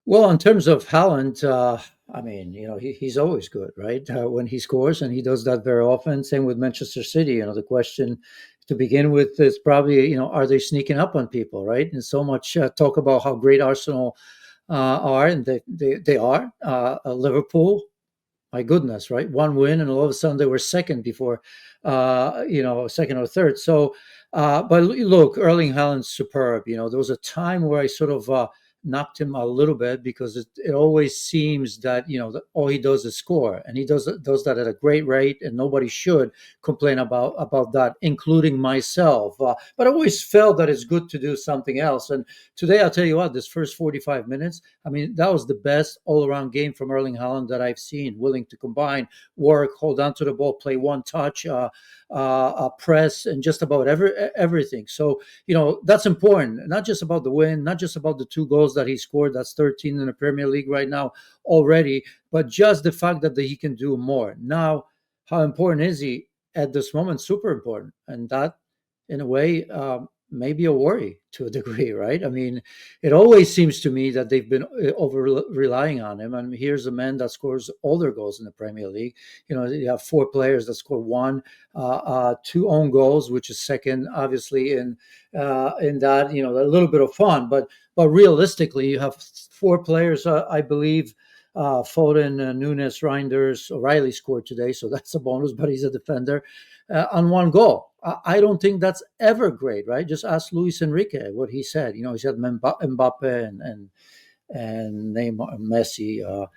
Well, in terms of Haaland, I mean, he's always good, right? When he scores, and he does that very often. Same with Manchester City. The question to begin with is probably, are they sneaking up on people, right? And so much talk about how great Arsenal are, and they are. Liverpool, my goodness, right? One win, and all of a sudden they were second before, second or third. So, but look, Erling Haaland's superb. There was a time where I sort of knocked him a little bit because it always seems that that all he does is score, and he does that at a great rate, and nobody should complain about that, including myself. But I always felt that it's good to do something else. And today, I'll tell you what, this first 45 minutes, I mean, that was the best all-around game from Erling Haaland that I've seen. Willing to combine, work, hold on to the ball, play one touch, press, and just about everything. So that's important. Not just about the win, not just about the two goals that he scored. That's 13 in the Premier League right now already, but just the fact that he can do more. Now, how important is he at this moment? Super important, and that, in a way, may be a worry to a degree, right? I mean, it always seems to me that they've been over relying on him. And here's a man that scores all their goals in the Premier League. You have four players that score one, two own goals, which is second, obviously, in that, a little bit of fun. But realistically, you have four players, I believe. Foden, Nunes, Reinders, O'Reilly scored today, so that's a bonus, but he's a defender, on one goal. I don't think that's ever great, right? Just ask Luis Enrique what he said. He said Mbappe and Neymar, Messi.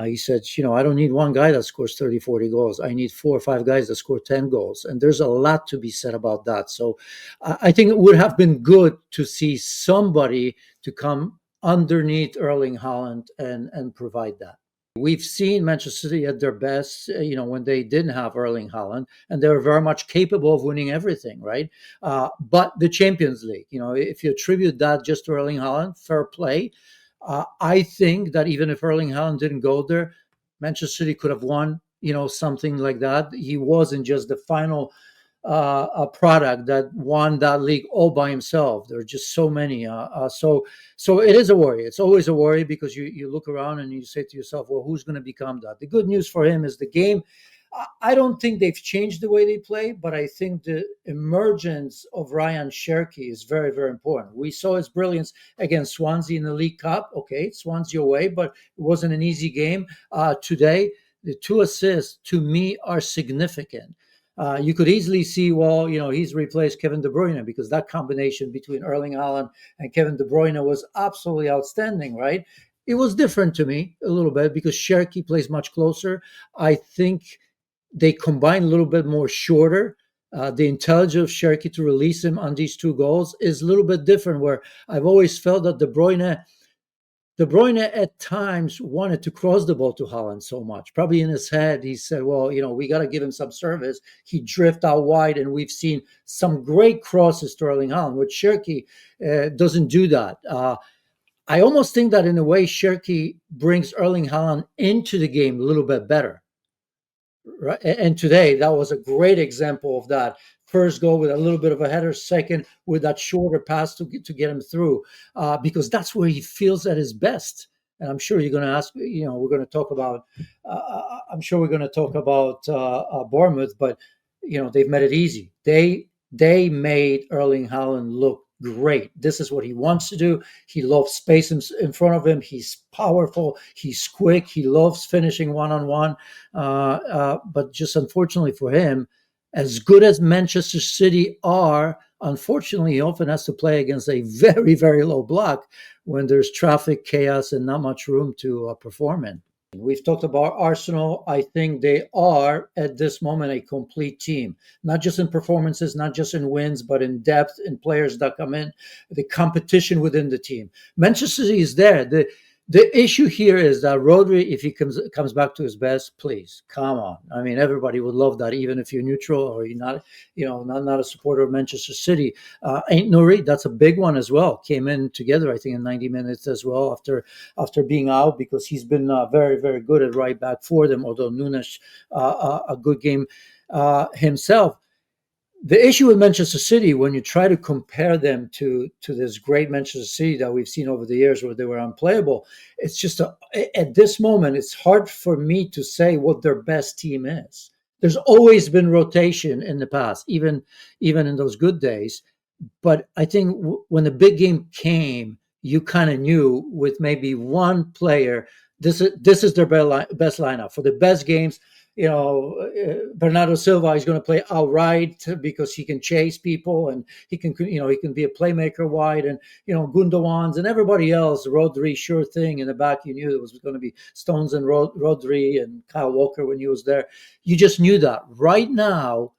He said, I don't need one guy that scores 30, 40 goals. I need 4 or 5 guys that score 10 goals. And there's a lot to be said about that. So I think it would have been good to see somebody to come underneath Erling Haaland and provide that. We've seen Manchester City at their best, when they didn't have Erling Haaland, and they were very much capable of winning everything, right? But the Champions League, if you attribute that just to Erling Haaland, fair play. I think that even if Erling Haaland didn't go there, Manchester City could have won, something like that. He wasn't just the final a product that won that league all by himself. There are just so many. So it is a worry. It's always a worry because you look around and you say to yourself, well, who's going to become that? The good news for him is the game. I don't think they've changed the way they play, but I think the emergence of Ryan Cherki is very, very important. We saw his brilliance against Swansea in the League Cup. Okay, Swansea away, but it wasn't an easy game. Today, the 2 assists to me are significant. You could easily see, well, he's replaced Kevin De Bruyne because that combination between Erling Haaland and Kevin De Bruyne was absolutely outstanding, right? It was different to me a little bit because Cherki plays much closer. I think they combine a little bit more shorter. The intelligence of Cherki to release him on these 2 goals is a little bit different, where I've always felt that De Bruyne at times wanted to cross the ball to Haaland so much. Probably in his head, he said, well, we got to give him some service. He drift out wide, and we've seen some great crosses to Erling Haaland, which Cherki doesn't do that. I almost think that in a way, Cherki brings Erling Haaland into the game a little bit better. Right? And today, that was a great example of that. First goal with a little bit of a header, second with that shorter pass to get him through, because that's where he feels at his best. And I'm sure you're going to ask, we're going to talk about, I'm sure we're going to talk about Bournemouth, but, they've made it easy. They made Erling Haaland look great. This is what he wants to do. He loves space in front of him. He's powerful. He's quick. He loves finishing one-on-one. But just unfortunately for him, as good as Manchester City are, unfortunately, he often has to play against a very, very low block when there's traffic, chaos, and not much room to perform in. We've talked about Arsenal. I think they are, at this moment, a complete team, not just in performances, not just in wins, but in depth, in players that come in, the competition within the team. Manchester City is there. The issue here is that Rodri, if he comes back to his best, please, come on. I mean, everybody would love that, even if you're neutral or you're not, not a supporter of Manchester City. Ain't Nouri, that's a big one as well. Came in together, I think, in 90 minutes as well after being out, because he's been very, very good at right back for them, although Nunes, a good game himself. The issue with Manchester City, when you try to compare them to this great Manchester City that we've seen over the years, where they were unplayable, it's just at this moment, it's hard for me to say what their best team is. There's always been rotation in the past, even in those good days. But I think when the big game came, you kind of knew with maybe one player, this is their best lineup for the best games. Bernardo Silva is going to play outright because he can chase people and he can be a playmaker wide, and Gundogan's and everybody else, Rodri, sure thing in the back. You knew it was going to be Stones and Rodri and Kyle Walker when he was there. You just knew that. Right now,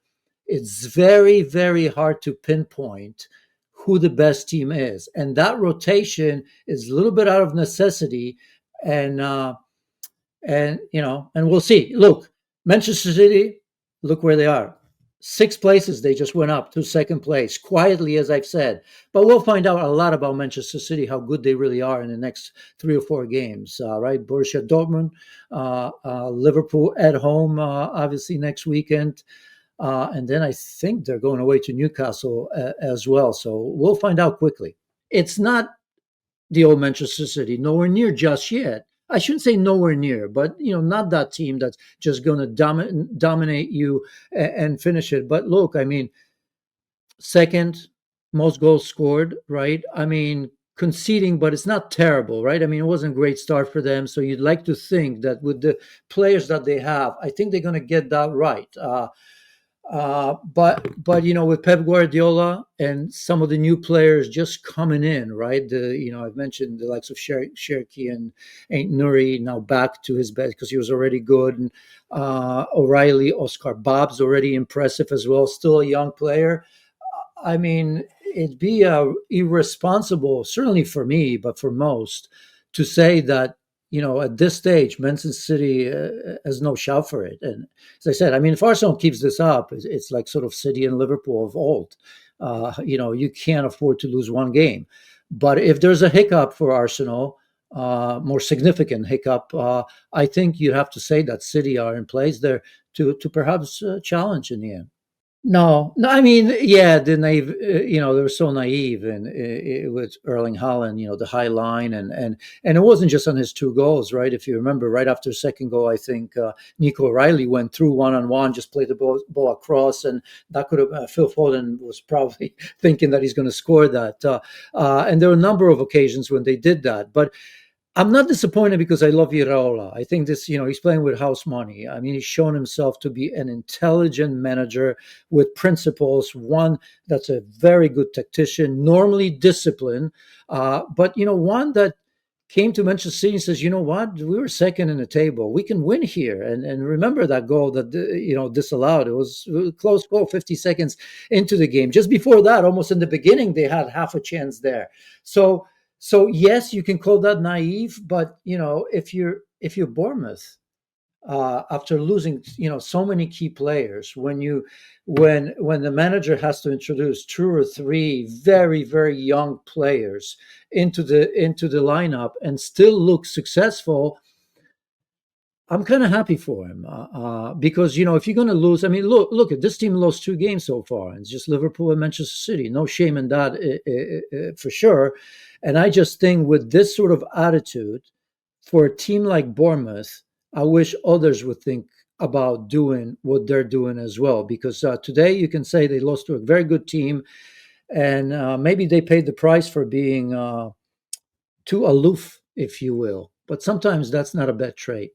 it's very, very hard to pinpoint who the best team is. And that rotation is a little bit out of necessity. And, and we'll see. Look, Manchester City, look where they are. 6 places they just went up to second place, quietly, as I've said. But we'll find out a lot about Manchester City, how good they really are in the next 3 or 4 games, right? Borussia Dortmund, Liverpool at home, obviously next weekend. And then I think they're going away to Newcastle as well. So we'll find out quickly. It's not the old Manchester City, nowhere near just yet. I shouldn't say nowhere near, but not that team that's just going to dominate you and finish it. But look, I mean, second most goals scored, right? I mean, conceding, but it's not terrible, right? I mean, it wasn't a great start for them. So you'd like to think that with the players that they have, I think they're going to get that right. But with Pep Guardiola and some of the new players just coming in, right? I've mentioned the likes of Cherki and Ain't Nuri now back to his best because he was already good, and O'Reilly, Oscar Bob's already impressive as well, still a young player. I mean, it'd be irresponsible, certainly for me, but for most, to say that at this stage, Manchester City has no shout for it. And as I said, I mean, if Arsenal keeps this up, it's like sort of City and Liverpool of old. You can't afford to lose one game. But if there's a hiccup for Arsenal, more significant hiccup, I think you'd have to say that City are in place there to perhaps challenge in the end. No, no. I mean, yeah, the naive. They were so naive, and with Erling Haaland, the high line, and it wasn't just on his 2 goals, right? If you remember, right after the second goal, I think Nico O'Reilly went through one-on-one, just played the ball across, and that could have. Phil Foden was probably thinking that he's going to score that, and there were a number of occasions when they did that, but. I'm not disappointed because I love Iraola. I think he's playing with house money. I mean, he's shown himself to be an intelligent manager with principles, one that's a very good tactician, normally disciplined, but, one that came to Manchester City and says, you know what, we were second in the table. We can win here. And remember that goal that, disallowed. It was a close goal 50 seconds into the game. Just before that, almost in the beginning, they had half a chance there. So yes, you can call that naive, but if you're Bournemouth, after losing so many key players, when the manager has to introduce 2 or 3 very, very young players into the lineup and still look successful, I'm kind of happy for him because if you're going to lose, I mean, look at this team lost 2 games so far, and it's just Liverpool and Manchester City. No shame in that for sure. And I just think with this sort of attitude for a team like Bournemouth, I wish others would think about doing what they're doing as well. Because today you can say they lost to a very good team, and maybe they paid the price for being too aloof, if you will. But sometimes that's not a bad trait.